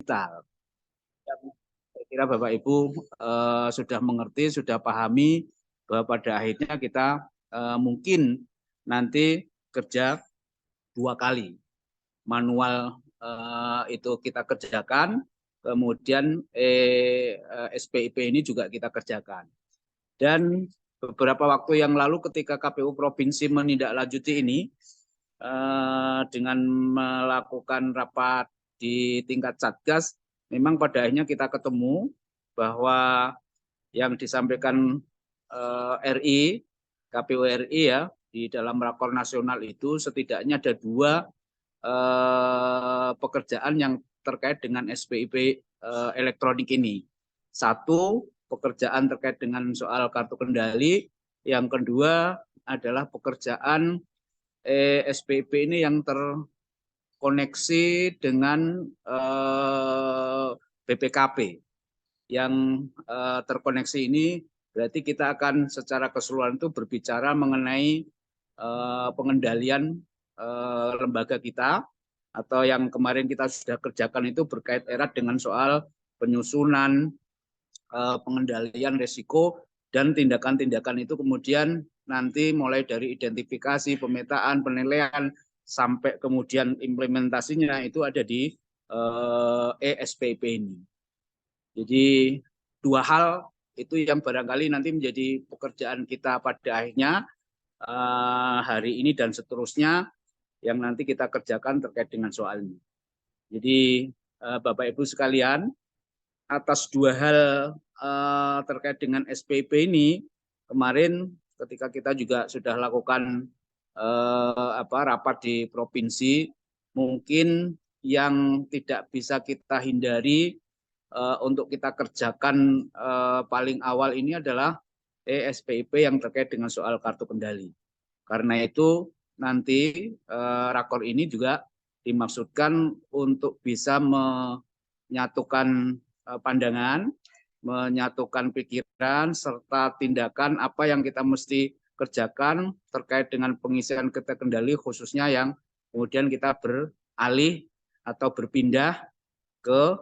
digital. Saya kira Bapak Ibu sudah mengerti, sudah pahami bahwa pada akhirnya kita mungkin nanti kerja 2 kali. Manual itu kita kerjakan, kemudian SPIP ini juga kita kerjakan. Dan beberapa waktu yang lalu ketika KPU Provinsi menindaklanjuti ini dengan melakukan rapat di tingkat Satgas, memang pada akhirnya kita ketemu bahwa yang disampaikan RI, KPU RI ya, di dalam rakor nasional itu setidaknya ada 2 pekerjaan yang terkait dengan SPIP elektronik ini. 1, pekerjaan terkait dengan soal kartu kendali. Yang kedua adalah pekerjaan SPIP ini yang terkoneksi dengan BPKP. Yang terkoneksi ini berarti kita akan secara keseluruhan itu berbicara mengenai pengendalian lembaga kita, atau yang kemarin kita sudah kerjakan itu berkait erat dengan soal penyusunan, pengendalian risiko, dan tindakan-tindakan itu kemudian nanti mulai dari identifikasi, pemetaan, penilaian, sampai kemudian implementasinya itu ada di SPIP ini. Jadi 2 hal itu yang barangkali nanti menjadi pekerjaan kita pada akhirnya hari ini dan seterusnya yang nanti kita kerjakan terkait dengan soal ini. Jadi Bapak Ibu sekalian, atas 2 hal terkait dengan SPIP ini, kemarin ketika kita juga sudah lakukan rapat di provinsi, mungkin yang tidak bisa kita hindari untuk kita kerjakan paling awal ini adalah SPIP yang terkait dengan soal kartu kendali. Karena itu nanti rakor ini juga dimaksudkan untuk bisa menyatukan pandangan, menyatukan pikiran, serta tindakan apa yang kita mesti kerjakan terkait dengan pengisian kartu kendali, khususnya yang kemudian kita beralih atau berpindah ke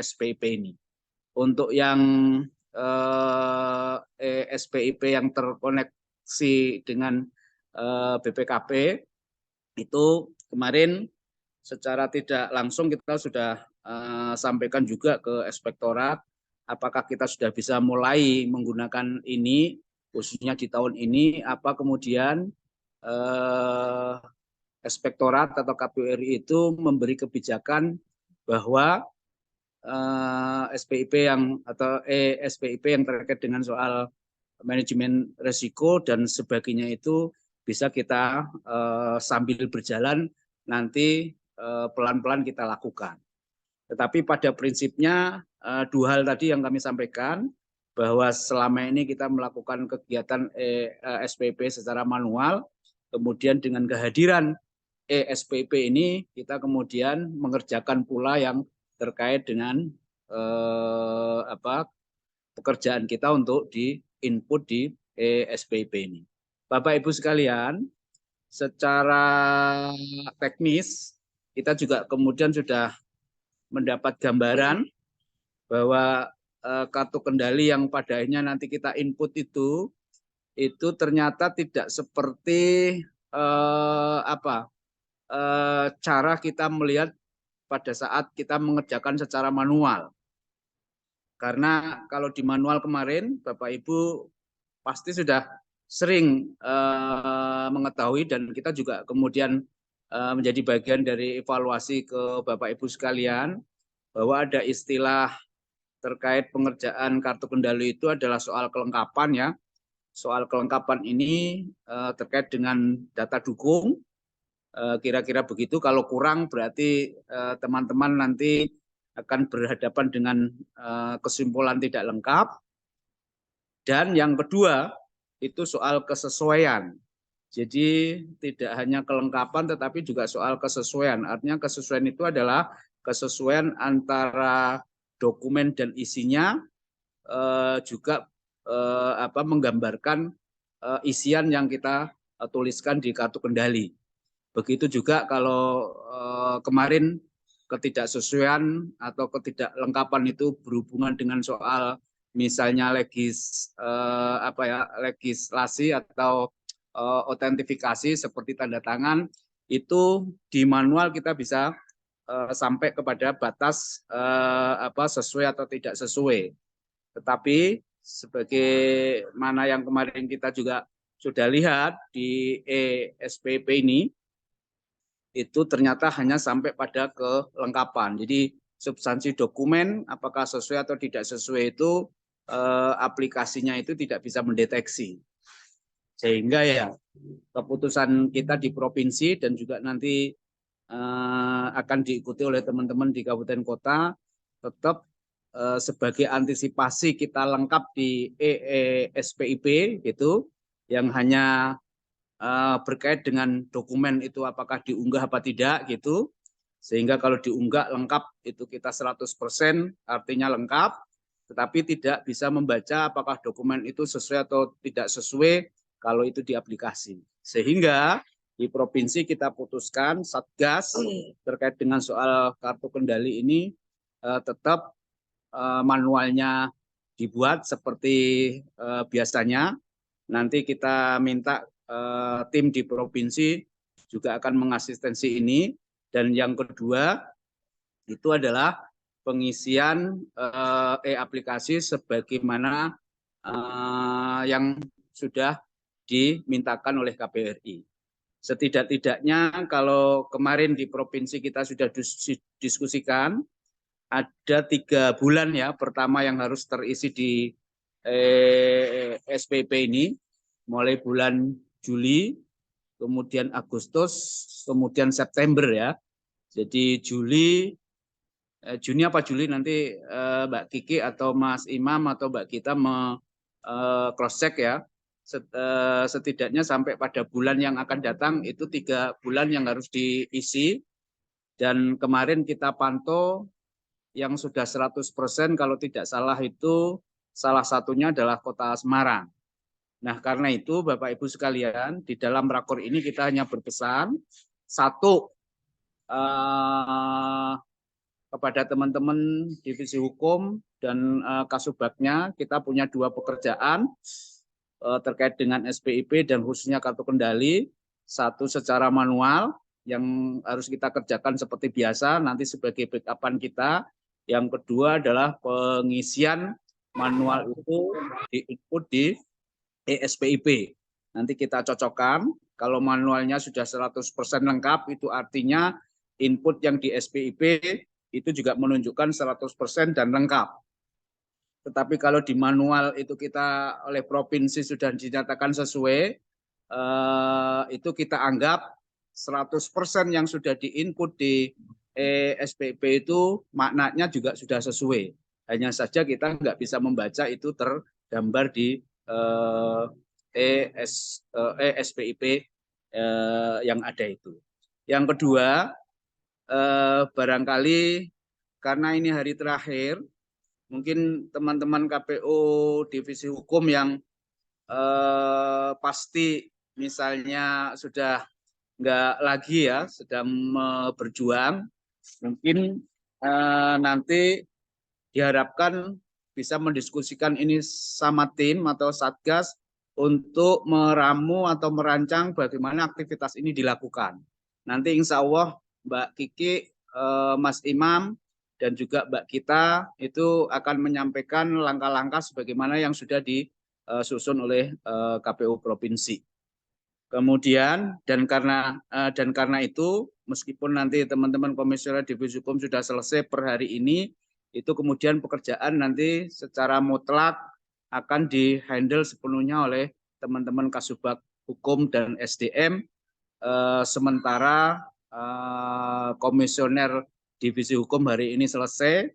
SPIP ini. Untuk yang SPIP yang terkoneksi dengan BPKP itu kemarin secara tidak langsung kita sudah sampaikan juga ke Inspektorat, apakah kita sudah bisa mulai menggunakan ini khususnya di tahun ini, apa kemudian Inspektorat atau KPU RI itu memberi kebijakan bahwa SPIP yang terkait dengan soal manajemen risiko dan sebagainya itu bisa kita sambil berjalan nanti pelan-pelan kita lakukan. Tetapi pada prinsipnya 2 hal tadi yang kami sampaikan, bahwa selama ini kita melakukan kegiatan SPIP secara manual, kemudian dengan kehadiran SPIP ini kita kemudian mengerjakan pula yang terkait dengan pekerjaan kita untuk di input di SPIP ini. Bapak Ibu sekalian, secara teknis kita juga kemudian sudah mendapat gambaran bahwa kartu kendali yang pada akhirnya nanti kita input itu ternyata tidak seperti cara kita melihat pada saat kita mengerjakan secara manual. Karena kalau di manual kemarin, Bapak Ibu pasti sudah sering mengetahui, dan kita juga kemudian menjadi bagian dari evaluasi ke Bapak Ibu sekalian, bahwa ada istilah terkait pengerjaan kartu kendali itu adalah soal kelengkapan ya. Soal kelengkapan ini terkait dengan data dukung, kira-kira begitu. Kalau kurang berarti teman-teman nanti akan berhadapan dengan kesimpulan tidak lengkap. Dan yang kedua itu soal kesesuaian. Jadi tidak hanya kelengkapan tetapi juga soal kesesuaian. Artinya kesesuaian itu adalah kesesuaian antara dokumen dan isinya, juga menggambarkan isian yang kita tuliskan di kartu kendali. Begitu juga kalau kemarin ketidaksesuaian atau ketidaklengkapan itu berhubungan dengan soal misalnya legislasi atau autentifikasi seperti tanda tangan, itu di manual kita bisa sampai kepada batas sesuai atau tidak sesuai. Tetapi sebagai mana yang kemarin kita juga sudah lihat di ESPP ini, itu ternyata hanya sampai pada kelengkapan. Jadi substansi dokumen apakah sesuai atau tidak sesuai itu aplikasinya itu tidak bisa mendeteksi. Sehingga ya keputusan kita di provinsi dan juga nanti akan diikuti oleh teman-teman di kabupaten kota, tetap sebagai antisipasi kita lengkap di SPIP gitu, yang hanya berkait dengan dokumen itu apakah diunggah apa tidak gitu, sehingga kalau diunggah lengkap itu kita 100% artinya lengkap, tetapi tidak bisa membaca apakah dokumen itu sesuai atau tidak sesuai kalau itu di aplikasi. Sehingga di provinsi kita putuskan Satgas terkait dengan soal kartu kendali ini tetap manualnya dibuat seperti biasanya. Nanti kita minta tim di provinsi juga akan mengasistensi ini. Dan yang kedua itu adalah pengisian aplikasi sebagaimana yang sudah dimintakan oleh KPRI. Setidak-tidaknya kalau kemarin di provinsi kita sudah diskusikan, ada 3 bulan ya pertama yang harus terisi di SPP ini, mulai bulan Juli, kemudian Agustus, kemudian September ya. Jadi Juni apa Juli nanti Mbak Kiki atau Mas Imam atau Mbak Gita cross check ya. Setidaknya sampai pada bulan yang akan datang itu 3 bulan yang harus diisi. Dan kemarin kita pantau yang sudah 100% kalau tidak salah itu salah satunya adalah Kota Semarang. Nah, karena itu Bapak Ibu sekalian, di dalam rakor ini kita hanya berpesan satu, kepada teman-teman divisi hukum dan Kasubagnya, kita punya 2 pekerjaan terkait dengan SPIP dan khususnya kartu kendali. Satu secara manual yang harus kita kerjakan seperti biasa nanti sebagai backup-an kita. Yang kedua adalah pengisian manual itu di-input di SPIP. Nanti kita cocokkan, kalau manualnya sudah 100% lengkap itu artinya input yang di SPIP itu juga menunjukkan 100% dan lengkap. Tetapi kalau di manual itu kita oleh provinsi sudah dinyatakan sesuai, itu kita anggap 100% yang sudah diinput di SPP itu maknanya juga sudah sesuai. Hanya saja kita nggak bisa membaca itu tergambar di SPIP yang ada itu. Yang kedua, barangkali karena ini hari terakhir, mungkin teman-teman KPU divisi hukum yang pasti misalnya sudah nggak lagi ya sedang berjuang, mungkin nanti diharapkan bisa mendiskusikan ini sama tim atau Satgas untuk meramu atau merancang bagaimana aktivitas ini dilakukan. Nanti insya Allah Mbak Kiki, Mas Imam, dan juga Mbak Gita itu akan menyampaikan langkah-langkah sebagaimana yang sudah disusun oleh KPU Provinsi. Kemudian dan karena itu meskipun nanti teman-teman komisioner divisi hukum sudah selesai per hari ini, itu kemudian pekerjaan nanti secara mutlak akan dihandle sepenuhnya oleh teman-teman Kasubag Hukum dan SDM, sementara komisioner divisi hukum hari ini selesai,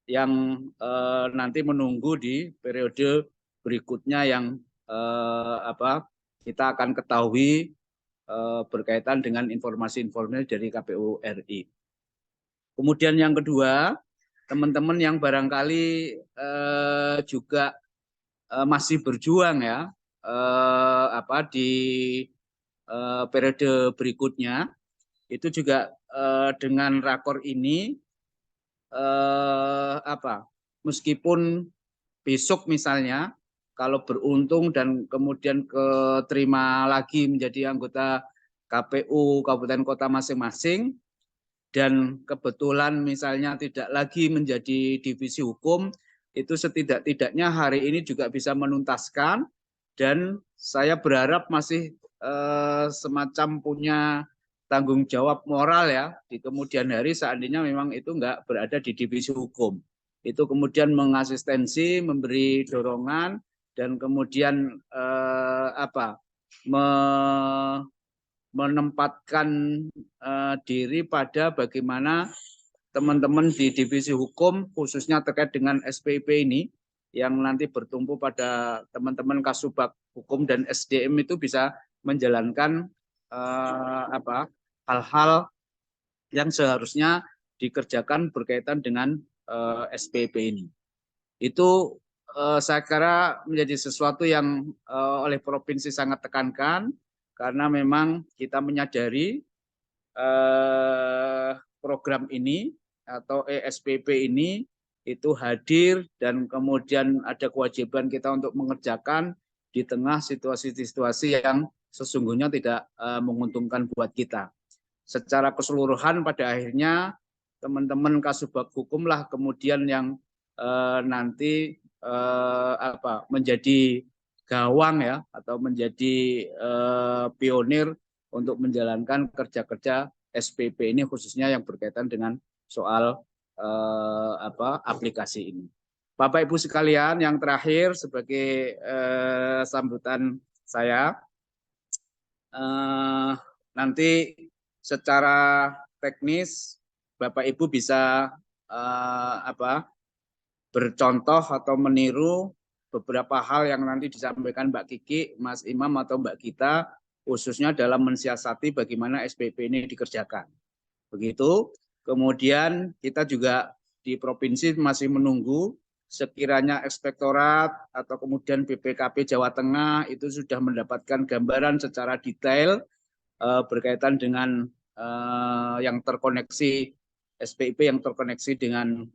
yang nanti menunggu di periode berikutnya yang kita akan ketahui berkaitan dengan informasi-informasi dari KPU RI. Kemudian yang kedua, teman-teman yang barangkali juga masih berjuang ya di periode berikutnya, itu juga dengan rakor ini meskipun besok misalnya kalau beruntung dan kemudian keterima lagi menjadi anggota KPU kabupaten kota masing-masing dan kebetulan misalnya tidak lagi menjadi divisi hukum, itu setidak-tidaknya hari ini juga bisa menuntaskan dan saya berharap masih semacam punya tanggung jawab moral ya di kemudian hari seandainya memang itu enggak berada di divisi hukum. Itu kemudian mengasistensi, memberi dorongan dan kemudian menempatkan diri pada bagaimana teman-teman di divisi hukum khususnya terkait dengan SPIP ini yang nanti bertumpu pada teman-teman Kasubag Hukum dan SDM itu bisa menjalankan hal-hal yang seharusnya dikerjakan berkaitan dengan SPIP ini. Itu saya kira menjadi sesuatu yang oleh provinsi sangat tekankan karena memang kita menyadari program ini atau ESPP ini itu hadir dan kemudian ada kewajiban kita untuk mengerjakan di tengah situasi-situasi yang sesungguhnya tidak menguntungkan buat kita. Secara keseluruhan pada akhirnya teman-teman Kasubag Hukum lah kemudian yang nanti menjadi gawang ya atau menjadi pionir untuk menjalankan kerja-kerja SPP ini khususnya yang berkaitan dengan soal aplikasi ini. Bapak Ibu sekalian, yang terakhir sebagai sambutan saya, nanti secara teknis Bapak Ibu bisa bercontoh atau meniru beberapa hal yang nanti disampaikan Mbak Kiki, Mas Imam atau Mbak Gita khususnya dalam mensiasati bagaimana SPP ini dikerjakan. Begitu. Kemudian kita juga di provinsi masih menunggu sekiranya Inspektorat atau kemudian BPKP Jawa Tengah itu sudah mendapatkan gambaran secara detail berkaitan dengan yang terkoneksi SPIP yang terkoneksi dengan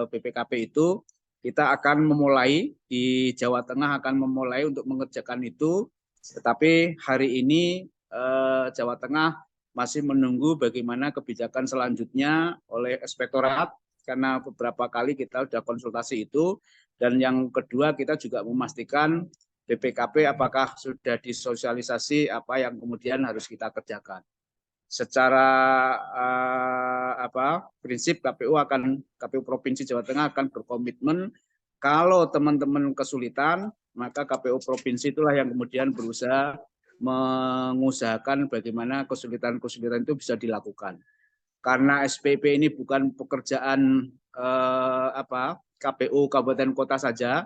BPKP itu, kita akan memulai di Jawa Tengah akan memulai untuk mengerjakan itu. Tetapi hari ini Jawa Tengah masih menunggu bagaimana kebijakan selanjutnya oleh Inspektorat karena beberapa kali kita sudah konsultasi itu. Dan yang kedua kita juga memastikan BPKP apakah sudah disosialisasi apa yang kemudian harus kita kerjakan. Secara prinsip KPU Provinsi Jawa Tengah akan berkomitmen kalau teman-teman kesulitan maka KPU Provinsi itulah yang kemudian berusaha mengusahakan bagaimana kesulitan-kesulitan itu bisa dilakukan. Karena SPP ini bukan pekerjaan KPU Kabupaten Kota saja,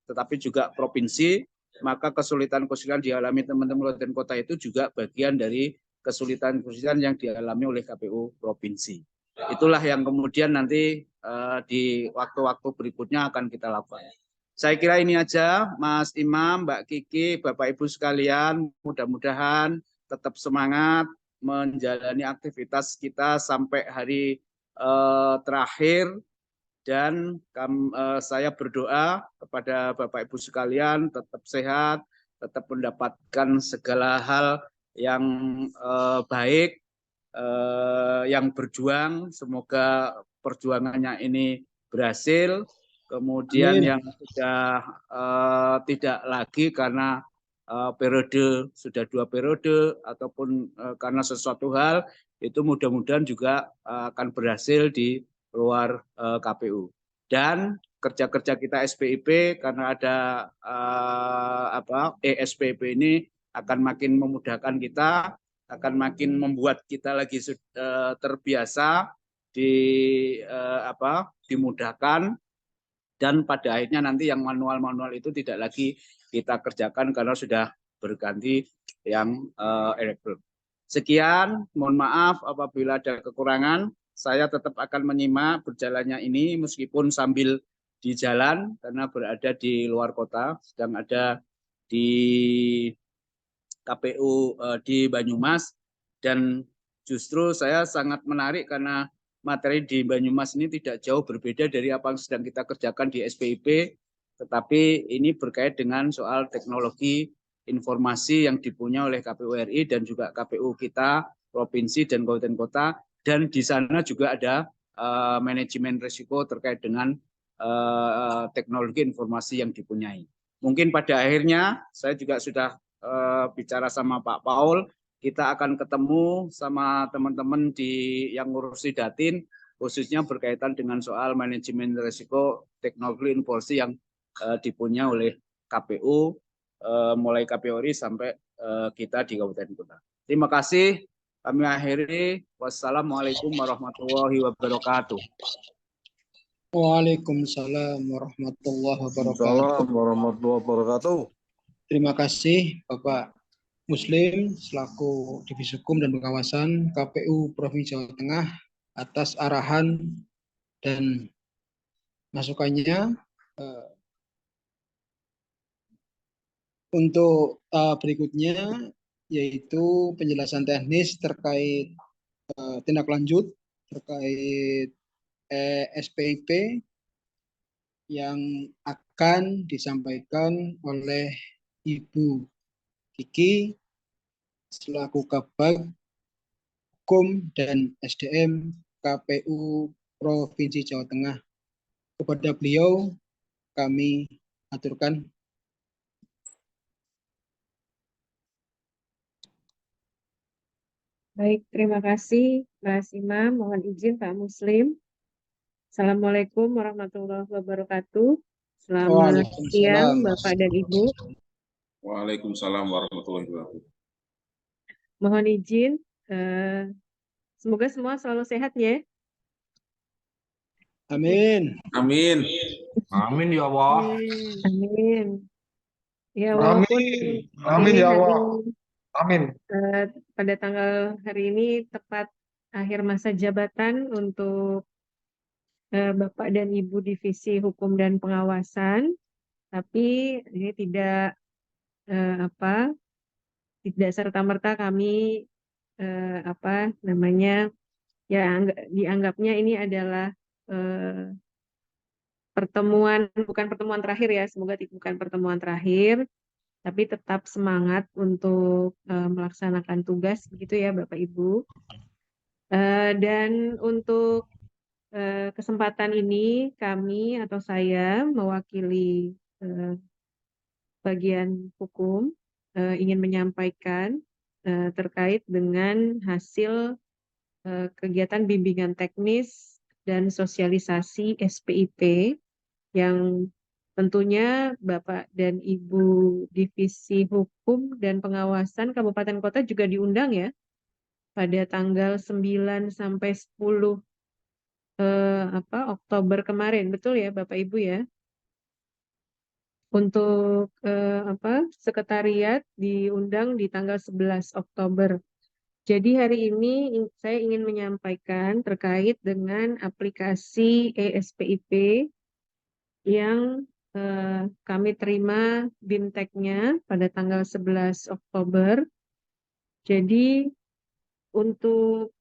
tetapi juga provinsi, maka kesulitan-kesulitan dialami teman-teman kabupaten kota itu juga bagian dari kesulitan-kesulitan yang dialami oleh KPU provinsi. Itulah yang kemudian nanti di waktu-waktu berikutnya akan kita lakukan. Saya kira ini aja, Mas Imam, Mbak Kiki, Bapak Ibu sekalian, mudah-mudahan tetap semangat menjalani aktivitas kita sampai hari terakhir. Dan saya berdoa kepada Bapak Ibu sekalian tetap sehat, tetap mendapatkan segala hal yang baik, yang berjuang. Semoga perjuangannya ini berhasil. Kemudian yang sudah tidak lagi karena periode sudah 2 periode ataupun karena sesuatu hal itu mudah-mudahan juga akan berhasil di luar KPU. Dan kerja-kerja kita SPIP karena ada ESPP ini akan makin memudahkan kita, akan makin membuat kita lagi terbiasa dimudahkan dan pada akhirnya nanti yang manual-manual itu tidak lagi kita kerjakan karena sudah berganti yang elektronik. Sekian, mohon maaf apabila ada kekurangan. Saya tetap akan menyimak berjalannya ini meskipun sambil di jalan karena berada di luar kota, sedang ada di KPU di Banyumas dan justru saya sangat menarik karena materi di Banyumas ini tidak jauh berbeda dari apa yang sedang kita kerjakan di SPIP, tetapi ini berkait dengan soal teknologi informasi yang dipunya oleh KPU RI dan juga KPU kita, provinsi dan kabupaten kota, dan di sana juga ada manajemen risiko terkait dengan teknologi informasi yang dipunyai. Mungkin pada akhirnya saya juga sudah bicara sama Pak Paul, kita akan ketemu sama teman-teman yang ngurusi Datin, khususnya berkaitan dengan soal manajemen risiko teknologi informasi yang dipunya oleh KPU, mulai KPU RI sampai kita di Kabupaten Kota. Terima kasih. Kami akhiri. Wassalamualaikum warahmatullahi wabarakatuh. Waalaikumsalam warahmatullahi wabarakatuh. Waalaikumsalam warahmatullahi wabarakatuh. Terima kasih Bapak Muslim selaku Divisi Hukum dan Pengawasan KPU Provinsi Jawa Tengah atas arahan dan masukannya. Untuk berikutnya yaitu penjelasan teknis terkait tindak lanjut terkait SPIP yang akan disampaikan oleh Ibu Kiki selaku Kabag Hukum dan SDM KPU Provinsi Jawa Tengah. Kepada beliau kami aturkan. Baik, terima kasih Mas Imam. Mohon izin Pak Muslim. Assalamualaikum warahmatullahi wabarakatuh. Selamat siang Bapak dan Ibu. Waalaikumsalam warahmatullahi wabarakatuh. Mohon izin, semoga semua selalu sehat ya. Amin. Amin. Amin ya Allah. Amin. Ya, walaupun Amin ini ya Allah. Amin. pada tanggal hari ini tepat akhir masa jabatan untuk Bapak dan Ibu Divisi Hukum dan Pengawasan, tapi ini tidak tidak serta-merta kami dianggapnya ini adalah bukan pertemuan terakhir ya, semoga bukan pertemuan terakhir, tapi tetap semangat untuk melaksanakan tugas begitu ya Bapak Ibu. Dan untuk kesempatan ini kami atau saya mewakili bagian hukum ingin menyampaikan terkait dengan hasil kegiatan bimbingan teknis dan sosialisasi SPIP yang tentunya Bapak dan Ibu Divisi Hukum dan Pengawasan Kabupaten Kota juga diundang ya pada tanggal 9 sampai 10 Oktober kemarin. Betul ya Bapak Ibu ya? Untuk sekretariat diundang di tanggal 11 Oktober. Jadi hari ini saya ingin menyampaikan terkait dengan aplikasi ESPIP yang kami terima BIMTEK-nya pada tanggal 11 Oktober. Jadi untuk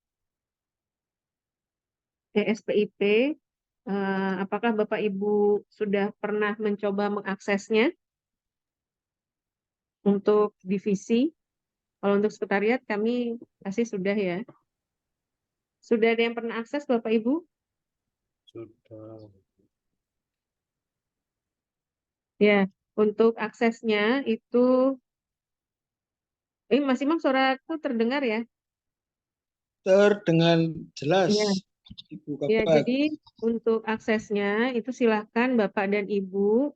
ESPIP, apakah Bapak Ibu sudah pernah mencoba mengaksesnya untuk divisi? Kalau untuk sekretariat kami pasti sudah ya. Sudah ada yang pernah akses Bapak Ibu? Sudah. Ya, untuk aksesnya itu, Mas Imam suaraku terdengar ya? Terdengar jelas. Ya. Ibu Ya, Kabag. jadi untuk aksesnya itu silahkan Bapak dan Ibu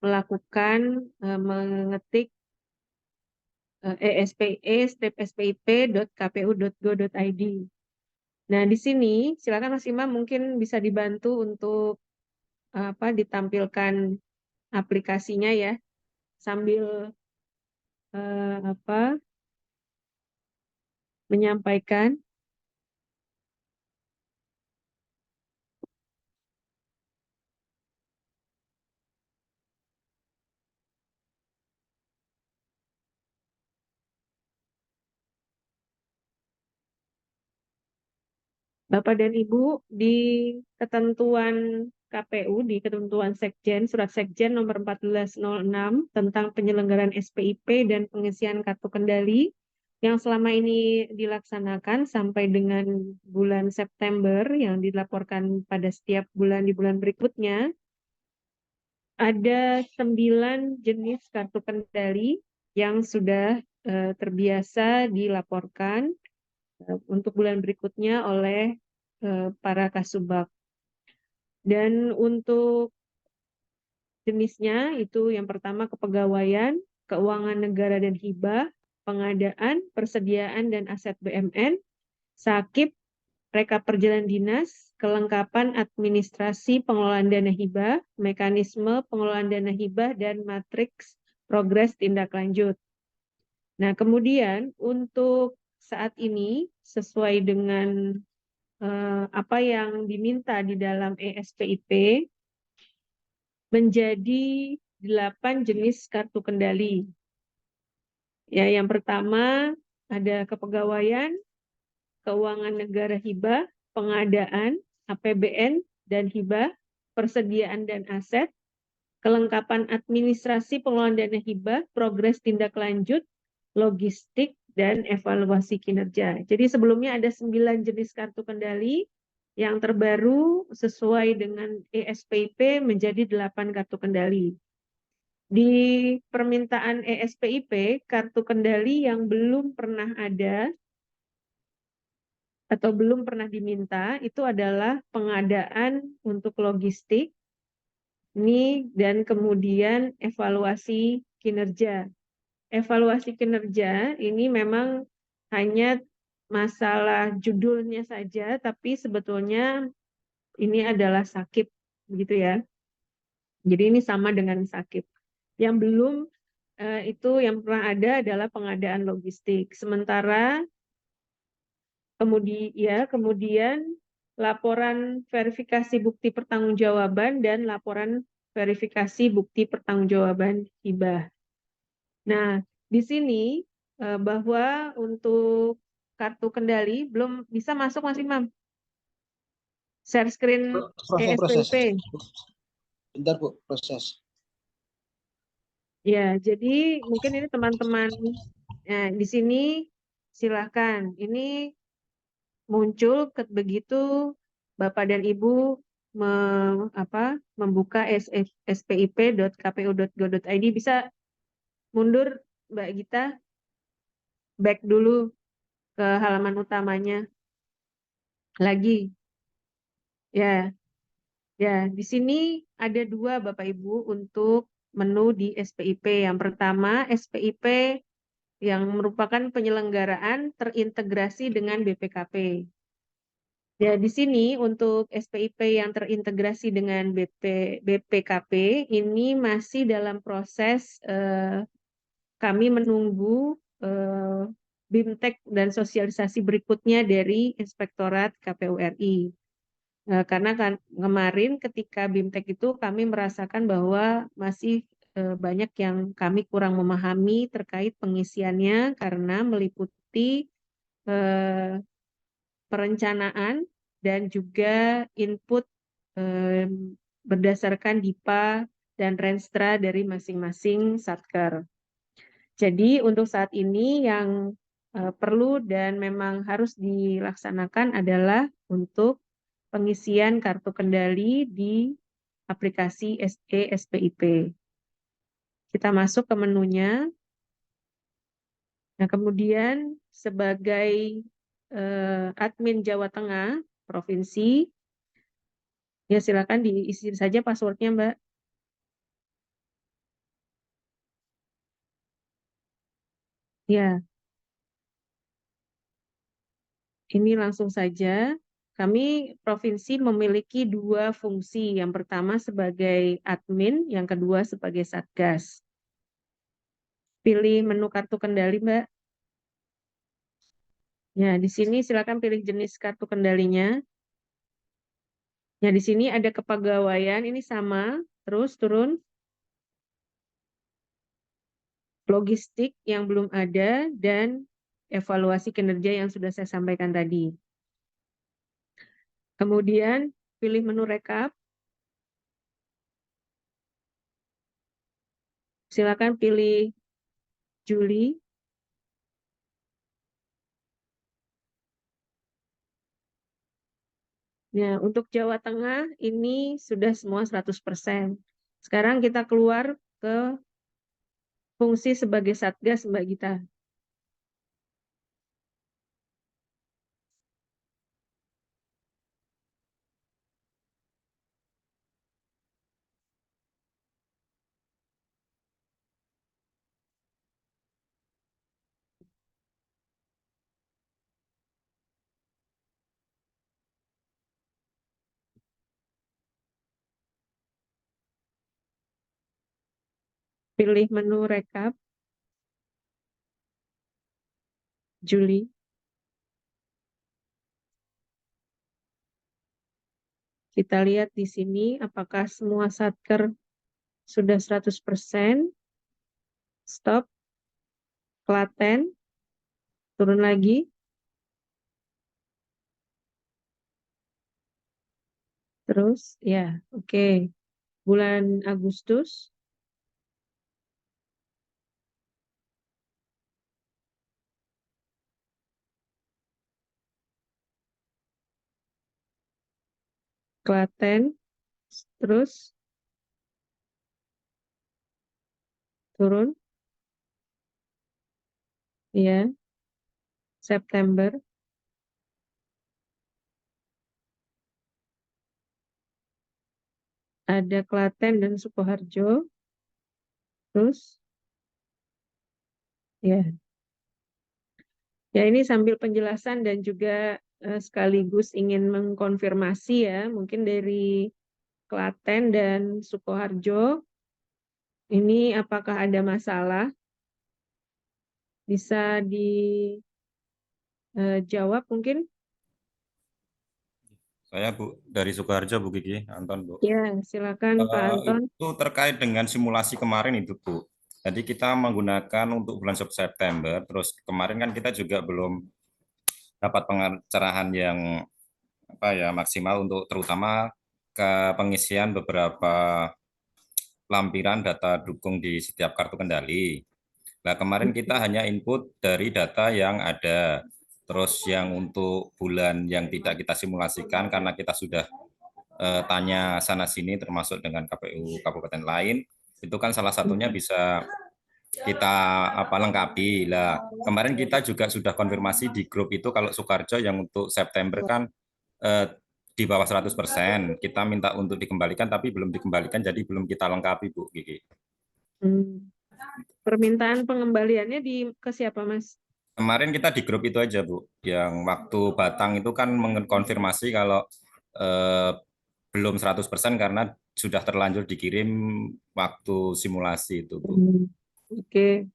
melakukan mengetik espip.kpu.go.id. Nah, di sini silakan Mas Imam mungkin bisa dibantu untuk ditampilkan aplikasinya ya sambil menyampaikan. Bapak dan Ibu, di ketentuan KPU, di ketentuan Sekjen, Surat Sekjen nomor 1406 tentang penyelenggaraan SPIP dan pengisian kartu kendali yang selama ini dilaksanakan sampai dengan bulan September yang dilaporkan pada setiap bulan di bulan berikutnya, ada 9 jenis kartu kendali yang sudah terbiasa dilaporkan untuk bulan berikutnya oleh para kasubag. Dan untuk jenisnya itu yang pertama kepegawaian, keuangan negara dan hibah, pengadaan, persediaan dan aset BMN, sakip, rekap perjalanan dinas, kelengkapan administrasi pengelolaan dana hibah, mekanisme pengelolaan dana hibah, dan matriks progres tindak lanjut. Nah, kemudian untuk saat ini sesuai dengan apa yang diminta di dalam ESPIP menjadi 8 jenis kartu kendali. Ya, yang pertama ada kepegawaian, keuangan negara hibah, pengadaan, APBN dan hibah, persediaan dan aset, kelengkapan administrasi pengelolaan dana hibah, progres tindak lanjut, logistik, dan evaluasi kinerja. Jadi sebelumnya ada 9 jenis kartu kendali, yang terbaru sesuai dengan ESPIP menjadi 8 kartu kendali. Di permintaan ESPIP, kartu kendali yang belum pernah ada atau belum pernah diminta itu adalah pengadaan untuk logistik, ini dan kemudian evaluasi kinerja. Evaluasi kinerja ini memang hanya masalah judulnya saja, tapi sebetulnya ini adalah sakip, begitu ya. Jadi ini sama dengan sakip. Yang belum itu yang pernah ada adalah pengadaan logistik. Sementara kemudian laporan verifikasi bukti pertanggungjawaban dan laporan verifikasi bukti pertanggungjawaban hibah. Nah, di sini bahwa untuk kartu kendali belum bisa masuk Mas Imam. Share screen Proses. ESPIP. Bentar Bu, proses. Ya, jadi mungkin ini teman-teman di sini silakan. Ini muncul begitu Bapak dan Ibu membuka spip.kpu.go.id. Bisa mundur Mbak Gita, back dulu ke halaman utamanya lagi. Ya, ya di sini ada 2 Bapak Ibu untuk menu di SPIP. Yang pertama SPIP yang merupakan penyelenggaraan terintegrasi dengan BPKP. Ya, di sini untuk SPIP yang terintegrasi dengan BPKP ini masih dalam proses kami menunggu BIMTEK dan sosialisasi berikutnya dari Inspektorat KPU RI. Karena kan kemarin ketika BIMTEK itu kami merasakan bahwa masih banyak yang kami kurang memahami terkait pengisiannya karena meliputi perencanaan dan juga input berdasarkan DIPA dan Renstra dari masing-masing Satker. Jadi untuk saat ini yang perlu dan memang harus dilaksanakan adalah untuk pengisian kartu kendali di aplikasi SPIP. Kita masuk ke menunya. Nah, kemudian sebagai admin Jawa Tengah Provinsi, ya silakan diisi saja passwordnya, Mbak. Ya, ini langsung saja. Kami provinsi memiliki 2 fungsi. Yang pertama sebagai admin, yang kedua sebagai satgas. Pilih menu kartu kendali, Mbak. Ya, di sini silakan pilih jenis kartu kendalinya. Ya, di sini ada kepegawaian, ini sama, terus turun. Logistik yang belum ada, dan evaluasi kinerja yang sudah saya sampaikan tadi. Kemudian pilih menu rekap. Silakan pilih Juli. Nah, untuk Jawa Tengah ini sudah semua 100%. Sekarang kita keluar ke fungsi sebagai Satgas, Mbak Gita. Pilih menu rekap, Juli. Kita lihat di sini apakah semua satker sudah 100%. Stop. Klaten. Turun lagi. Terus, ya, oke. Bulan Agustus. Klaten. Terus. Turun. Ya. September. Ada Klaten dan Sukoharjo. Terus. Ya. Ya, ini sambil penjelasan dan juga sekaligus ingin mengkonfirmasi ya, mungkin dari Klaten dan Sukoharjo, ini apakah ada masalah? Bisa dijawab mungkin? Saya Bu dari Sukoharjo, Bu Gigi, Anton, Bu. Ya, silakan Pak Anton. Itu terkait dengan simulasi kemarin itu, Bu. Jadi kita menggunakan untuk bulan September, terus kemarin kan kita juga belum dapat pencerahan yang maksimal untuk terutama ke pengisian beberapa lampiran data dukung di setiap kartu kendali. Nah, kemarin kita hanya input dari data yang ada. Terus yang untuk bulan yang tidak kita simulasikan karena kita sudah tanya sana sini termasuk dengan KPU kabupaten lain, itu kan salah satunya bisa kita lengkapi. Lah, kemarin kita juga sudah konfirmasi di grup itu kalau Sukoharjo yang untuk September kan eh, di bawah 100%. Kita minta untuk dikembalikan tapi belum dikembalikan jadi belum kita lengkapi, Bu Gigi. Permintaan pengembaliannya ke siapa, Mas? Kemarin kita di grup itu aja, Bu. Yang waktu Batang itu kan mengkonfirmasi kalau belum 100% karena sudah terlanjur dikirim waktu simulasi itu, Bu. Oke.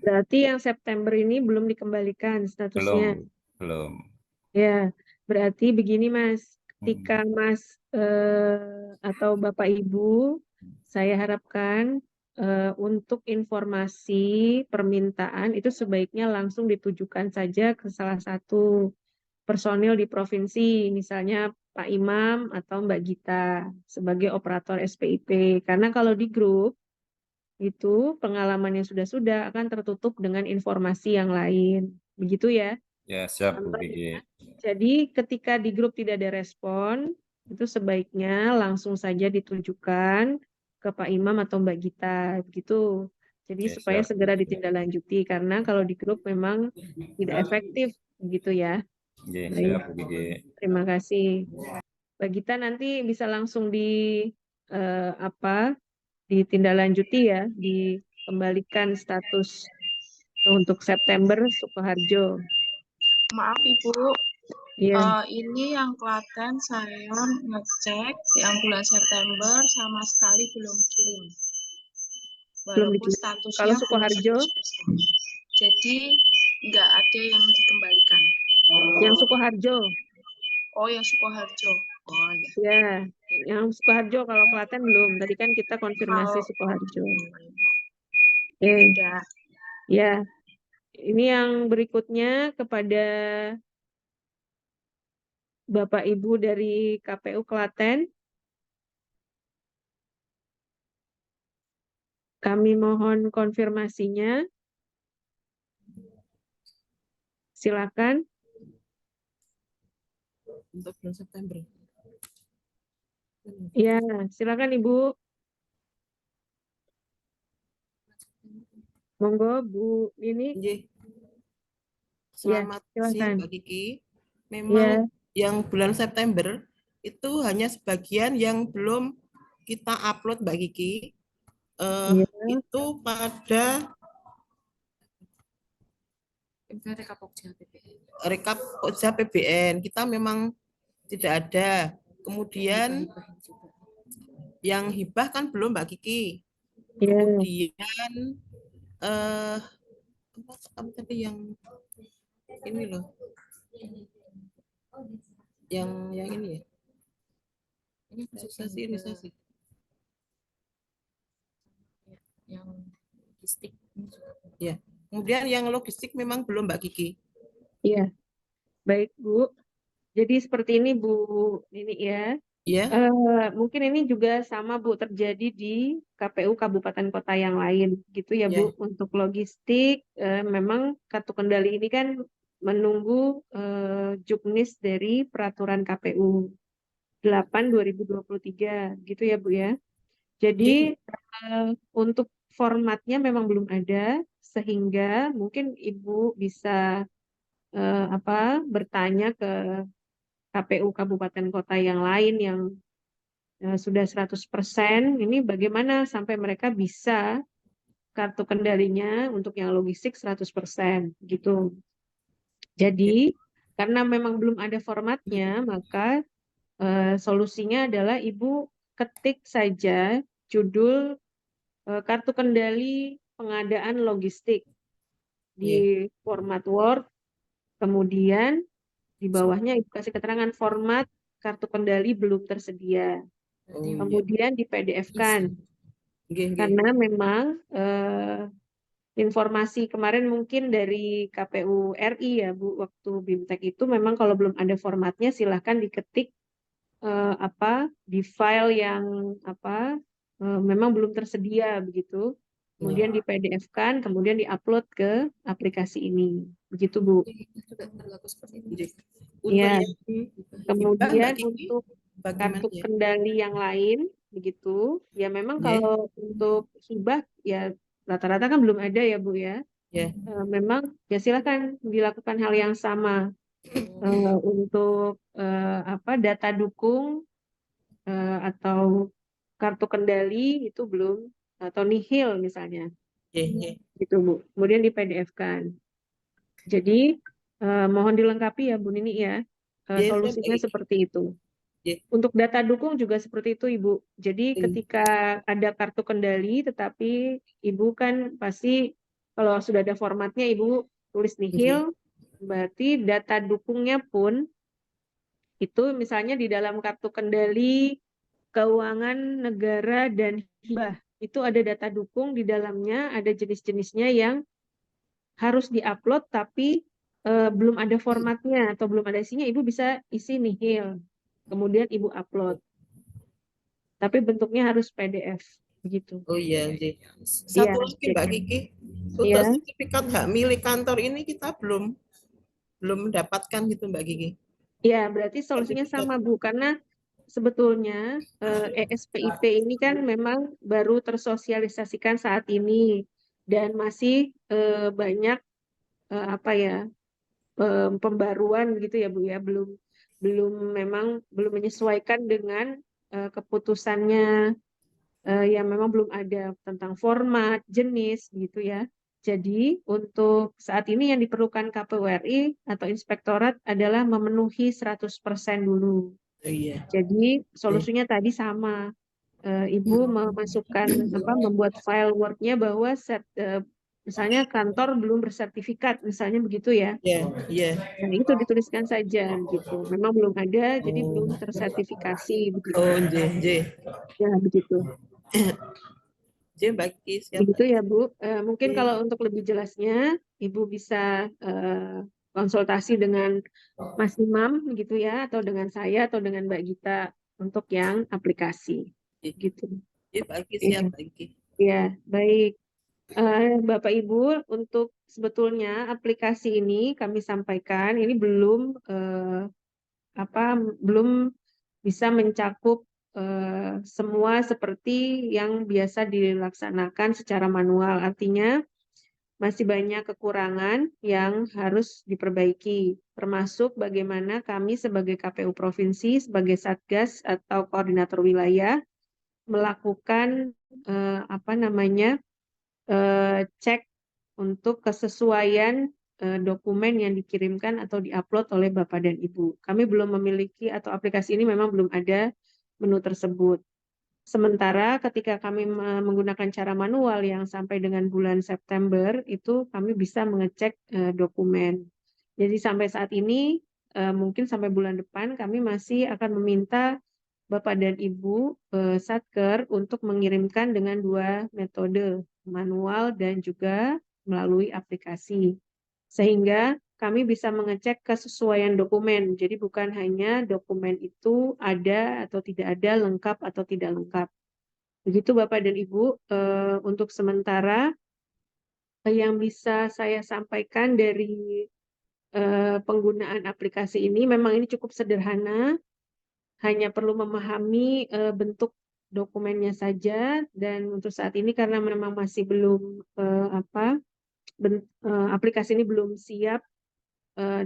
Berarti yang September ini belum dikembalikan statusnya. Belum. Ya, berarti begini Mas, ketika Mas atau Bapak Ibu, saya harapkan untuk informasi permintaan itu sebaiknya langsung ditujukan saja ke salah satu personil di provinsi, misalnya Pak Imam atau Mbak Gita sebagai operator SPIP. Karena kalau di grup itu pengalaman yang sudah akan tertutup dengan informasi yang lain. Begitu ya? Ya, siap Bu Gigi. Jadi ketika di grup tidak ada respon, itu sebaiknya langsung saja ditujukan ke Pak Imam atau Mbak Gita, begitu. Jadi Ya, supaya siap. segera ditindaklanjuti, karena kalau di grup memang tidak efektif, begitu ya. Ya, Baik, siap Bu Gigi. terima kasih. Mbak Gita nanti bisa langsung ditindaklanjuti ya, dikembalikan status untuk September Sukoharjo. Maaf Ibu, Iya. ini yang Klaten saya ngecek yang bulan September sama sekali belum kirim. Belum Walaupun dikirim. statusnya Kalau belum Sukoharjo? 100%. Jadi nggak ada yang dikembalikan. Yang Sukoharjo? Oh, yang Sukoharjo. Oh ya. Ya, yang Sukoharjo, kalau Klaten belum. Tadi kan kita konfirmasi Kalau Sukoharjo. udah. Ya, ini yang berikutnya kepada Bapak Ibu dari KPU Klaten. Kami mohon konfirmasinya. Silakan. Untuk bulan September. Ya, silakan Ibu. Monggo Bu ini. Nggih. Ya, Selamat silakan. siang Mbak Kiki. Ya. Memang yang bulan September itu hanya sebagian yang belum kita upload Mbak Kiki. Ya. Itu pada rekap Pokja PBN kita memang tidak ada. Kemudian yang hibah kan belum Mbak Kiki. Ya. Kemudian apa tadi yang ini loh, yang ini ya, ini sosialisasi yang logistik ya. Kemudian yang logistik memang belum Mbak Kiki. Iya, baik Bu. Jadi seperti ini Bu Nini ya. Ya. Mungkin ini juga sama Bu terjadi di KPU kabupaten kota yang lain gitu ya Bu. Untuk logistik memang kartu kendali ini kan menunggu juknis dari peraturan KPU 8 2023 gitu ya Bu ya. Jadi untuk formatnya memang belum ada sehingga mungkin Ibu bisa bertanya ke KPU kabupaten kota yang lain yang sudah 100%, ini bagaimana sampai mereka bisa kartu kendalinya untuk yang logistik 100% gitu. Jadi karena memang belum ada formatnya, maka solusinya adalah Ibu ketik saja judul kartu kendali pengadaan logistik di format Word, kemudian di bawahnya Ibu kasih keterangan format kartu kendali belum tersedia. Kemudian di PDF-kan. Karena memang informasi kemarin mungkin dari KPU RI ya Bu, waktu BIMTEK itu memang kalau belum ada formatnya silahkan diketik di file yang memang belum tersedia begitu. Kemudian di PDF-kan, kemudian di-upload ke aplikasi ini. Begitu Bu. Ya. Kemudian untuk kartu kendali yang lain begitu ya memang kalau untuk hibah ya rata-rata kan belum ada ya Bu ya. Memang ya silakan dilakukan hal yang sama untuk data dukung atau kartu kendali itu belum atau nihil misalnya gitu Bu. Kemudian di PDF-kan. Jadi mohon dilengkapi ya Bu Nini ya. Solusinya seperti itu. Untuk data dukung juga seperti itu Ibu. Jadi ketika ada kartu kendali tetapi Ibu kan pasti kalau sudah ada formatnya Ibu tulis nihil, berarti data dukungnya pun itu misalnya di dalam kartu kendali keuangan negara dan hibah. Itu ada data dukung di dalamnya, ada jenis-jenisnya yang harus diupload tapi belum ada formatnya atau belum ada isinya, Ibu bisa isi nihil. Kemudian Ibu upload. Tapi bentuknya harus PDF begitu. Oh iya, satu lagi Mbak Kiki. Untuk sertifikat hak milik kantor ini kita belum mendapatkan gitu Mbak Kiki. Ya, berarti solusinya sama Bu, karena sebetulnya ESPIP ini kan memang baru tersosialisasikan saat ini dan masih banyak pembaruan gitu ya Bu ya, belum menyesuaikan dengan keputusannya yang memang belum ada tentang format, jenis gitu ya. Jadi untuk saat ini yang diperlukan KPU RI atau inspektorat adalah memenuhi 100% dulu. Jadi solusinya tadi sama. Ibu memasukkan membuat file Word-nya bahwa misalnya kantor belum bersertifikat, misalnya begitu ya. Nah, itu dituliskan saja gitu. Memang belum ada, jadi belum tersertifikasi begitu. Ya, begitu. Begitu ya Bu. Mungkin kalau untuk lebih jelasnya, Ibu bisa konsultasi dengan Mas Imam gitu ya, atau dengan saya atau dengan Mbak Gita untuk yang aplikasi gitu. Ya, Pak Iki, Iya. siap, Pak Iki. Ya, baik. Bapak Ibu, untuk sebetulnya aplikasi ini kami sampaikan ini belum belum bisa mencakup semua seperti yang biasa dilaksanakan secara manual. Artinya masih banyak kekurangan yang harus diperbaiki, termasuk bagaimana kami sebagai KPU Provinsi, sebagai Satgas atau koordinator wilayah melakukan cek untuk kesesuaian dokumen yang dikirimkan atau diupload oleh Bapak dan Ibu. Kami belum memiliki atau aplikasi ini memang belum ada menu tersebut. Sementara ketika kami menggunakan cara manual yang sampai dengan bulan September itu kami bisa mengecek dokumen. Jadi sampai saat ini mungkin sampai bulan depan kami masih akan meminta Bapak dan Ibu Satker untuk mengirimkan dengan 2 metode, manual dan juga melalui aplikasi. Sehingga kami bisa mengecek kesesuaian dokumen. Jadi bukan hanya dokumen itu ada atau tidak ada, lengkap atau tidak lengkap. Begitu Bapak dan Ibu, untuk sementara yang bisa saya sampaikan dari penggunaan aplikasi ini, memang ini cukup sederhana, hanya perlu memahami bentuk dokumennya saja, dan untuk saat ini karena memang masih belum aplikasi ini belum siap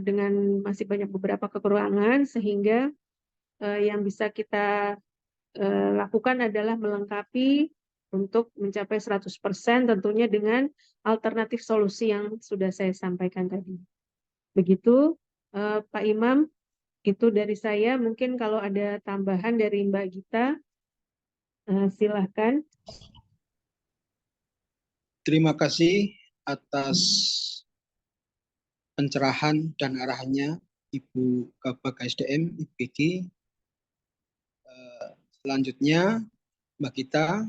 dengan masih banyak beberapa kekurangan, sehingga yang bisa kita lakukan adalah melengkapi untuk mencapai 100% tentunya dengan alternatif solusi yang sudah saya sampaikan tadi. Begitu Pak Imam, itu dari saya. Mungkin kalau ada tambahan dari Mbak Gita, silahkan. Terima kasih atas pencerahan dan arahannya Ibu Kabag SDM IPG. Selanjutnya Mbak Gita,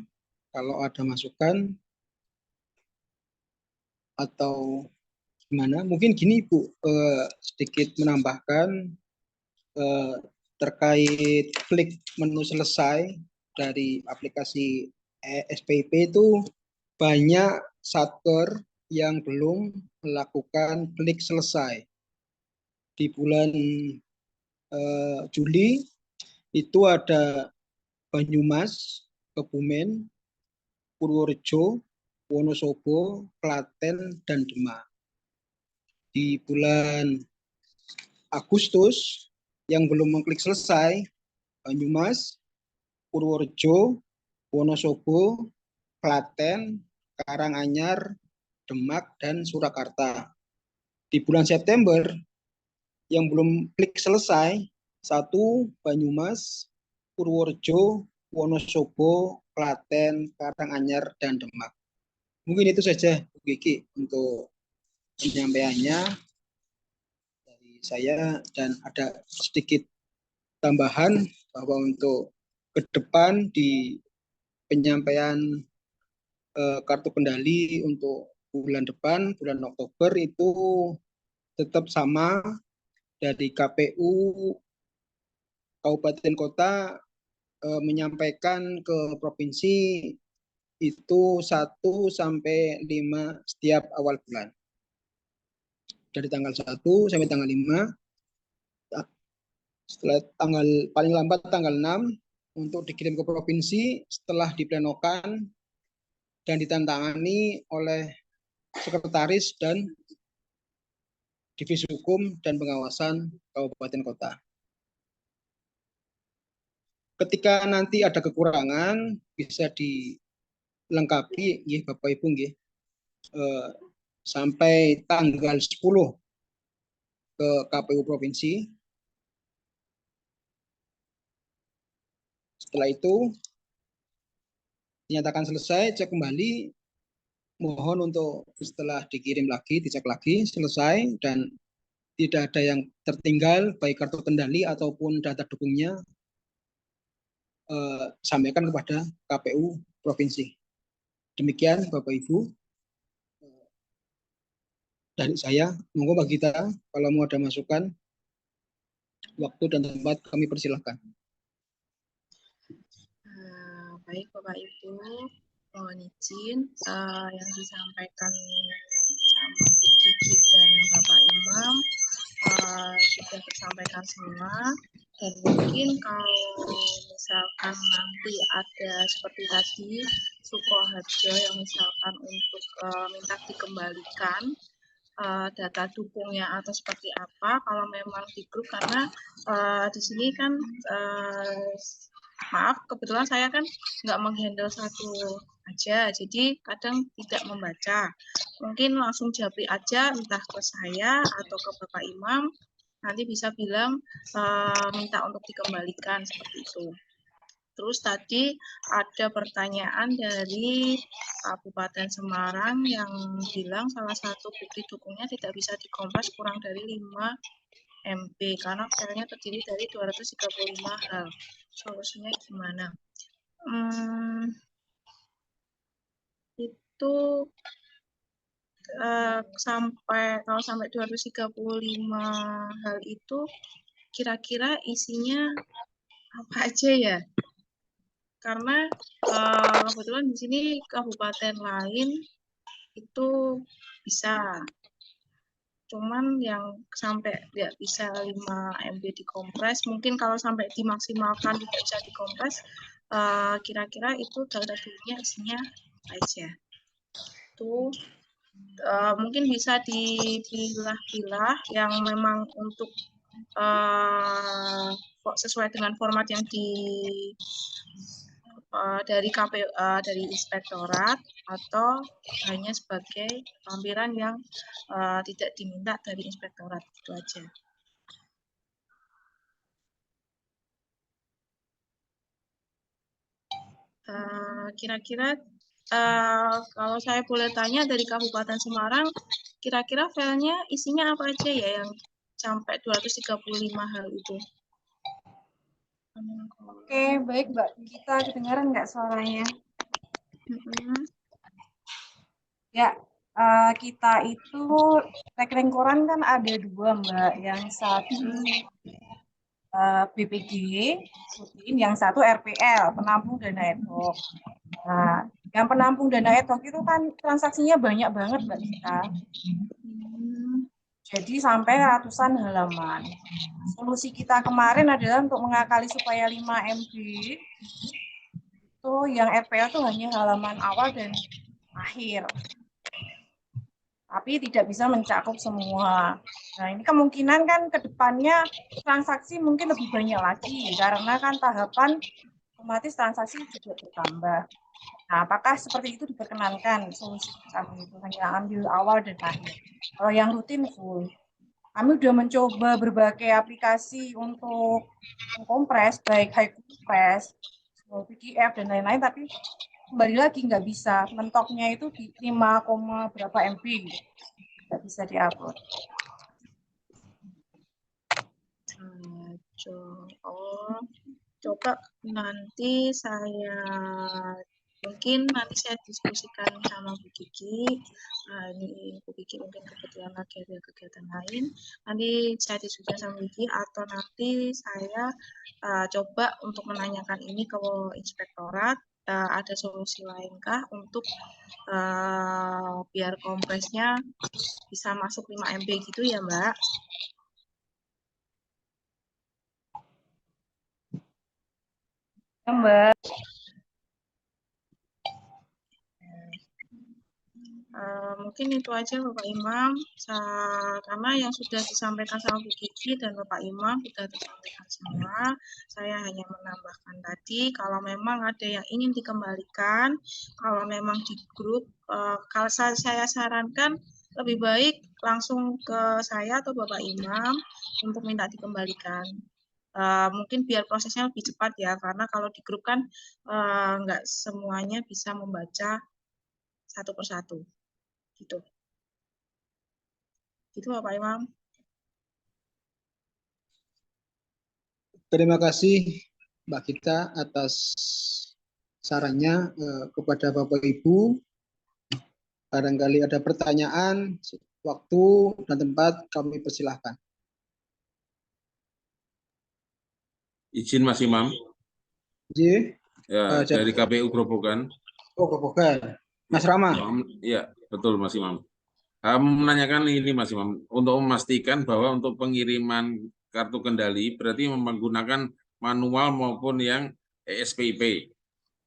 kalau ada masukan atau gimana, mungkin gini Bu, sedikit menambahkan terkait klik menu selesai dari aplikasi SPIP itu banyak satker yang belum melakukan klik selesai. Di bulan Juli itu ada Banyumas, Kebumen, Purworejo, Wonosobo, Klaten, dan Demak. Di bulan Agustus yang belum mengklik selesai, Banyumas, Purworejo, Wonosobo, Klaten, Karanganyar, Demak, dan Surakarta. Di bulan September yang belum klik selesai, 1 Banyumas, Purworejo, Wonosobo, Klaten, Karanganyar, dan Demak. Mungkin itu saja Bu Kiki untuk penyampaiannya dari saya, dan ada sedikit tambahan bahwa untuk ke depan di penyampaian kartu kendali untuk bulan depan, bulan Oktober itu tetap sama dari KPU Kabupaten Kota menyampaikan ke provinsi itu 1 sampai 5 setiap awal bulan. Dari tanggal 1 sampai tanggal 5, setelah paling lambat tanggal 6 untuk dikirim ke provinsi setelah diplenokan dan ditantangani oleh sekretaris dan divisi hukum dan pengawasan kabupaten kota. Ketika nanti ada kekurangan bisa dilengkapi nggih Bapak Ibu nggih, sampai tanggal 10 ke KPU provinsi. Setelah itu dinyatakan selesai, cek kembali, mohon untuk setelah dikirim lagi, dicek lagi, selesai, dan tidak ada yang tertinggal, baik kartu kendali ataupun data dukungnya, sampaikan kepada KPU Provinsi. Demikian Bapak Ibu. dari saya. Monggo Mbak Gita, kalau mau ada masukan, waktu dan tempat kami persilahkan. Baik Bapak Ibu, mohon izin yang disampaikan sama Bu Kiki dan Bapak Imam sudah tersampaikan semua. Dan mungkin kalau misalkan nanti ada seperti tadi Sukoharjo yang misalkan untuk minta dikembalikan data dukungnya atau seperti apa, kalau memang di grup, karena di sini kan maaf, kebetulan saya kan nggak menghandle satu aja, jadi kadang tidak membaca. Mungkin langsung japri aja, entah ke saya atau ke Bapak Imam, nanti bisa bilang minta untuk dikembalikan, seperti itu. Terus tadi ada pertanyaan dari Kabupaten Semarang yang bilang salah satu bukti dukungnya tidak bisa dikompres kurang dari 5 MB karena filenya terdiri dari 235 hal. Solusinya gimana? Itu kalau sampai 235 hal itu kira-kira isinya apa aja ya? Karena kebetulan di sini kabupaten lain itu bisa, cuman yang sampai tidak bisa 5 MB dikompres, mungkin kalau sampai dimaksimalkan tidak bisa dikompres, kira-kira itu data dulunya isinya apa aja. Itu mungkin bisa dipilah-pilah yang memang untuk sesuai dengan format yang dari KPU, dari inspektorat, atau hanya sebagai lampiran yang tidak diminta dari inspektorat, itu aja. Kira-kira kalau saya boleh tanya dari Kabupaten Semarang, kira-kira filenya isinya apa aja ya yang sampai 235 hal itu? Oke, baik Mbak. Kita kedengaran nggak suaranya? Ya, kita itu rekening koran kan ada 2 Mbak. Yang satu BPG, yang satu RPL, penampung dana ad hoc. Nah, yang penampung dana ad hoc itu kan transaksinya banyak banget Mbak Gita. Jadi sampai ratusan halaman. Solusi kita kemarin adalah untuk mengakali supaya 5 MB itu yang RPL itu hanya halaman awal dan akhir. Tapi tidak bisa mencakup semua. Nah, ini kemungkinan kan ke depannya transaksi mungkin lebih banyak lagi karena kan tahapan otomatis transaksi juga bertambah. Nah, apakah seperti itu diperkenankan solusi kami itu hanya ambil awal dan akhir. Kalau yang rutin full. Kami sudah mencoba berbagai aplikasi untuk mengkompres, baik high compress, PDF dan lain-lain, tapi kembali lagi nggak bisa. Mentoknya itu di 5, berapa MB, nggak bisa diupload. Coba nanti mungkin saya diskusikan sama Bu Kiki. Ini Bu Kiki mungkin kebetulan lagi ada kegiatan lain. Nanti saya diskusikan sama Bu Kiki, atau nanti saya coba untuk menanyakan ini ke inspektorat. Ada solusi lainkah untuk biar kompresnya bisa masuk 5 MB gitu ya Mbak? Mbak. Mungkin itu aja Bapak Imam, karena yang sudah disampaikan sama Bu Kiki dan Bapak Imam sudah disampaikan semua. Saya hanya menambahkan tadi, kalau memang ada yang ingin dikembalikan, kalau memang di grup, kalau saya sarankan lebih baik langsung ke saya atau Bapak Imam untuk minta dikembalikan. Mungkin biar prosesnya lebih cepat ya, karena kalau di grup kan nggak semuanya bisa membaca satu persatu. Gitu Bapak Imam. Terima kasih Mbak Gita atas sarannya kepada Bapak Ibu. Barangkali ada pertanyaan, Waktu dan tempat kami persilahkan. Izin Mas Imam, J. ya dari KPU Grobogan. Oh, bukan. Mas Rama. Ya, betul Mas Imam. Menanyakan ini Mas Imam, untuk memastikan bahwa untuk pengiriman kartu kendali berarti menggunakan manual maupun yang ESPIP.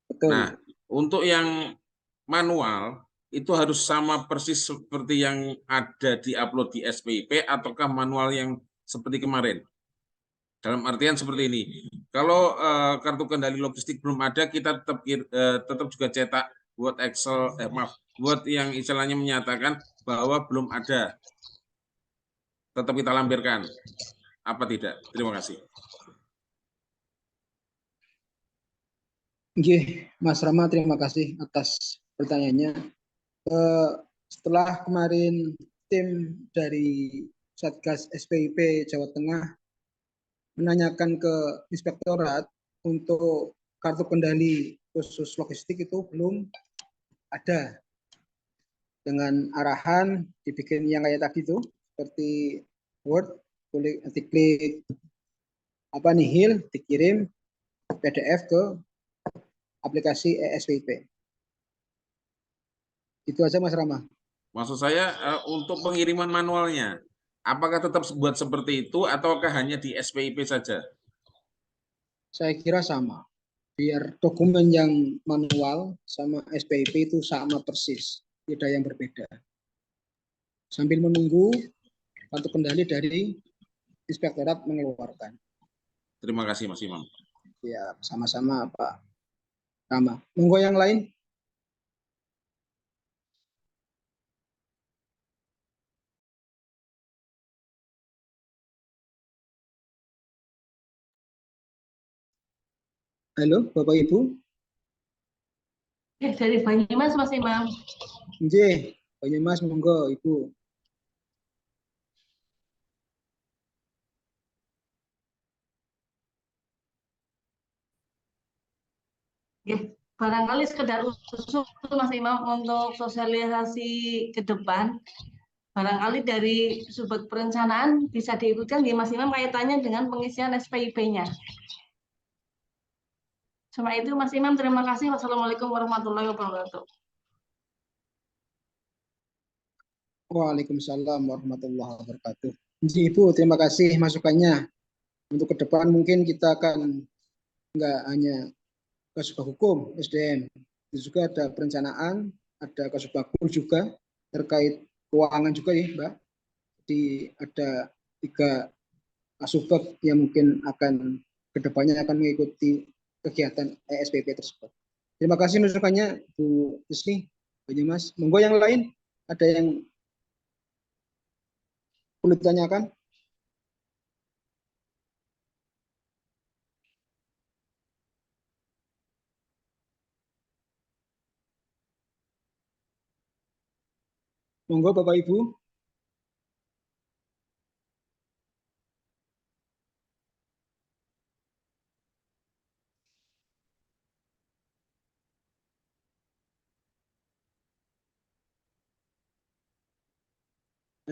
Betul. Nah, untuk yang manual itu harus sama persis seperti yang ada di upload di SPIP ataukah manual yang seperti kemarin? Dalam artian seperti ini, kalau kartu kendali logistik belum ada, kita tetap juga cetak Word Excel, Word yang istilahnya menyatakan bahwa belum ada. Tetap kita lampirkan, apa tidak? Terima kasih. Mas Rama, terima kasih atas pertanyaannya. Setelah kemarin tim dari Satgas SPIP Jawa Tengah menanyakan ke Inspektorat untuk kartu kendali khusus logistik itu belum ada, dengan arahan dibikin yang kayak tadi itu seperti Word, diklik nihil, dikirim PDF ke aplikasi ESPIP. Itu aja Mas Rama. Maksud saya untuk pengiriman manualnya, apakah tetap buat seperti itu ataukah hanya di SPIP saja? Saya kira sama. Biar dokumen yang manual sama SPIP itu sama persis, tidak yang berbeda. Sambil menunggu kartu kendali dari Inspektorat mengeluarkan. Terima kasih Mas Imam. Ya, sama-sama Pak Rama. Monggo yang lain. Halo, Bapak Ibu. Dari Banyumas, Mas Imam. Nggih, Banyumas, monggo Ibu. Ya, barangkali sekedar usul Mas Imam untuk sosialisasi ke depan. Barangkali dari sudut perencanaan bisa diikutkan ya Mas Imam kaitannya dengan pengisian SPIP-nya. Cuma itu Mas Imam, terima kasih. Wassalamualaikum warahmatullahi wabarakatuh. Waalaikumsalam warahmatullahi wabarakatuh. Ibu, terima kasih masukannya. Untuk ke depan mungkin kita akan nggak hanya Kasubag Hukum SDM, itu juga ada perencanaan, ada Kasubagul juga terkait keuangan juga ya Mbak. Jadi ada 3 Kasubag yang mungkin akan kedepannya akan mengikuti kegiatan ESPP tersebut. Terima kasih masukannya Bu Isni, Banyumas. Monggo yang lain, ada yang perlu ditanyakan? Monggo Bapak Ibu.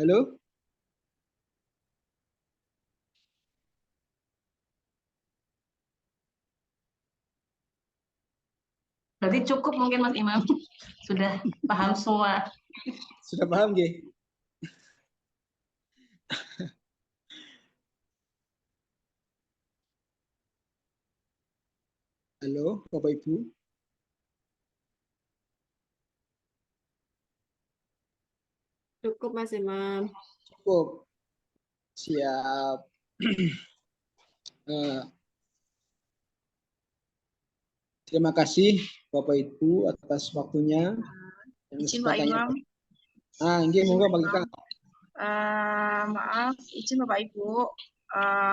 Halo. Berarti cukup mungkin Mas Imam. Sudah paham semua. Sudah paham nggih? Halo, Bapak Ibu. Cukup Mas Imam. Cukup. Siap. Terima kasih Bapak Ibu atas waktunya. Izin Pak Imam. Nggih, monggo Pak Ika. Maaf, izin Bapak Ibu.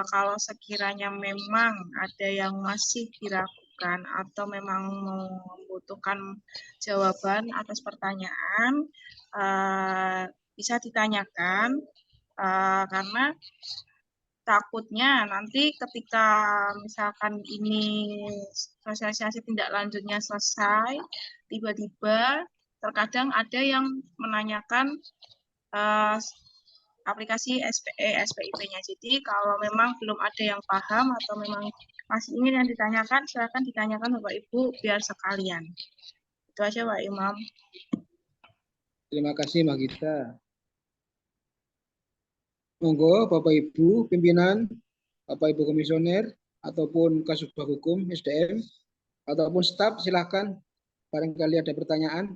Kalau sekiranya memang ada yang masih diragukan atau memang membutuhkan jawaban atas pertanyaan, bisa ditanyakan karena takutnya nanti ketika misalkan ini sosialisasi tindak lanjutnya selesai, tiba-tiba terkadang ada yang menanyakan aplikasi SPIP-nya. Jadi kalau memang belum ada yang paham atau memang masih ingin yang ditanyakan, silakan ditanyakan Bapak Ibu biar sekalian. Itu aja Pak Imam. Terima kasih Mbak Gita. Monggo Bapak Ibu pimpinan, Bapak Ibu komisioner, ataupun Kasubag Hukum SDM, ataupun staf, silakan. Barangkali ada pertanyaan.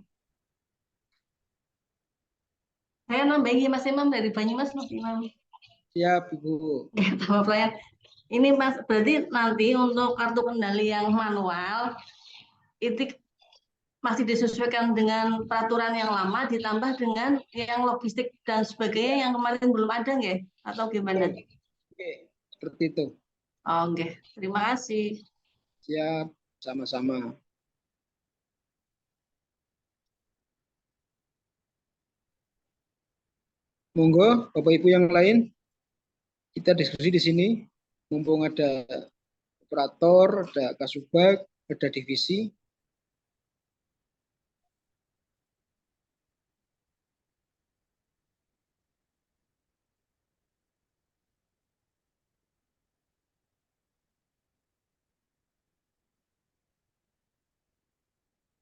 Saya nambahin Mas Imam dari Banyumas, Mas Imam. Siap, Ibu. Tambah pertanyaan. Ini Mas, berarti nanti untuk kartu kendali yang manual itu masih disesuaikan dengan peraturan yang lama ditambah dengan yang logistik dan sebagainya yang kemarin belum ada nggak? Atau gimana? Oke, seperti itu. Oh, oke. Terima kasih. Siap, sama-sama. Monggo, Bapak Ibu yang lain, kita diskusi di sini. Mumpung ada operator, ada Kasubag, ada divisi.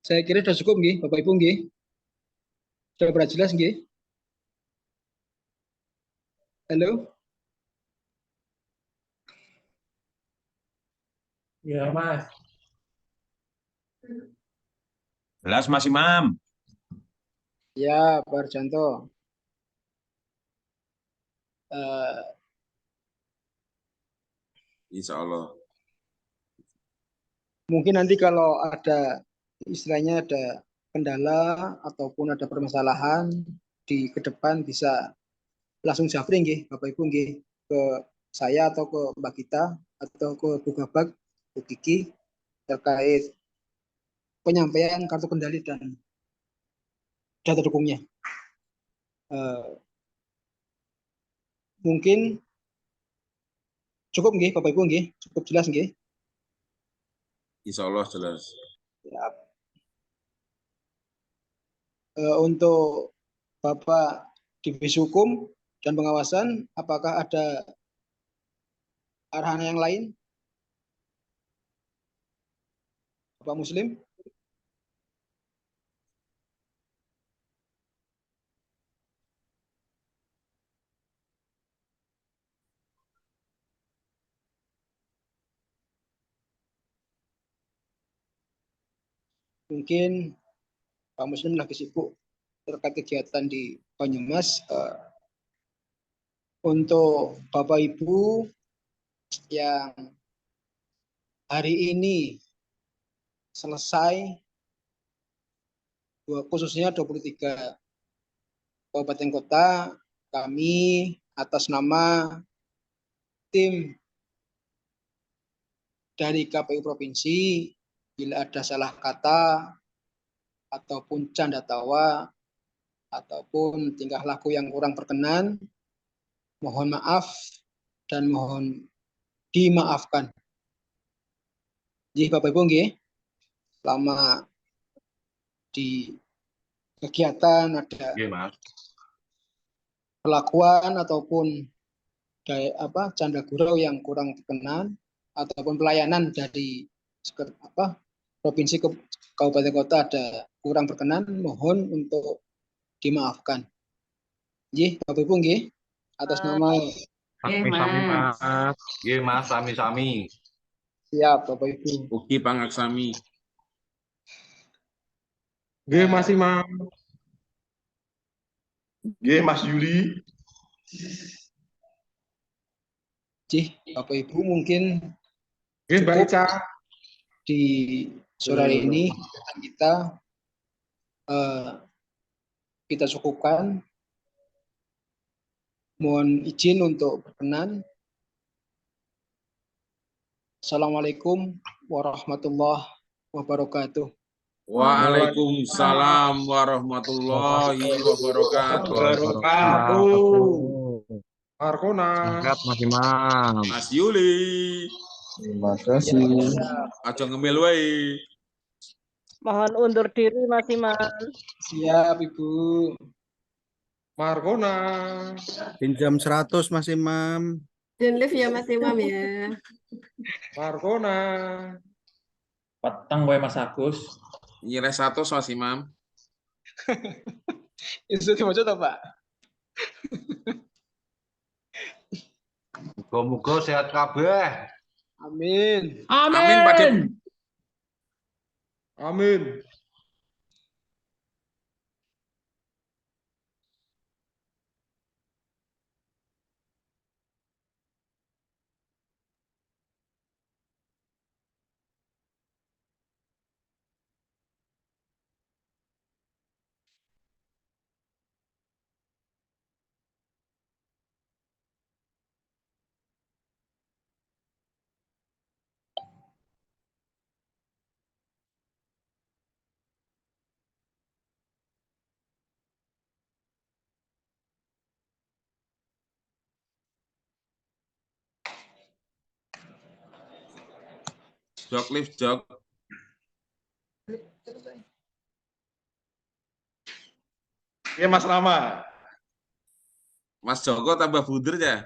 Saya kira sudah cukup nggih, Bapak Ibu nggih. Sudah berat jelas nggih? Halo? Ya, Mas. Jelas Mas Imam. Ya, Pak Arjanto. Insya Allah. Mungkin nanti kalau ada istilahnya ada kendala ataupun ada permasalahan di ke depan bisa langsung japri nggih Bapak Ibu nggih ke saya atau ke Mbak Gita atau ke Bu Gabag, Bu Kiki terkait penyampaian kartu kendali dan data dukungnya. Mungkin cukup nggih Bapak Ibu nggih, cukup jelas nggih. Insya Allah jelas. Ya. Untuk Bapak Divisi Hukum dan Pengawasan, apakah ada arahan yang lain? Bapak Muslim? Mungkin Pak Muslim lagi sibuk terkait kegiatan di Banyumas. Untuk Bapak Ibu yang hari ini selesai, khususnya 23 kabupaten kota, kami atas nama tim dari KPU Provinsi, bila ada salah kata ataupun canda tawa ataupun tingkah laku yang kurang berkenan, mohon maaf dan mohon dimaafkan. Jadi Bapak Ibu nggih, selama di kegiatan ada perlakuan ataupun canda gurau yang kurang berkenan ataupun pelayanan dari provinsi ke kabupaten kota ada kurang berkenan, mohon untuk dimaafkan. Nggih, Bapak Ibu nggih, atas nama Sami-sami, Mas. Nggih, Mas, sami-sami. Siap, Bapak Ibu. Ugi Pangaksami. Nggih, Mas Imam. Nggih, Mas Yuli. Bapak Ibu mungkin nggih, Mbak Ica. Di sore hari ini kita cukupkan. Mohon izin untuk berkenan. Assalamualaikum warahmatullahi wabarakatuh. Waalaikumsalam warahmatullahi wabarakatuh. Markona. Mas Imam. Mas Yuli. Terima kasih. Aja ngemil wae. Mohon undur diri Mas Imam. Siap, Ibu. Markona. Pinjam 100 Mas Imam. Dan live ya Mas Imam ya. Markona. Petang gue Mas Agus. Nilai 100 Mas Imam. Itu dimaksud apa? Muga-muga sehat kabeh. Amin. Amin Pak Dep. Amin. Jok lift jok. Oke Mas Rama. Mas Joko tambah bunder ya.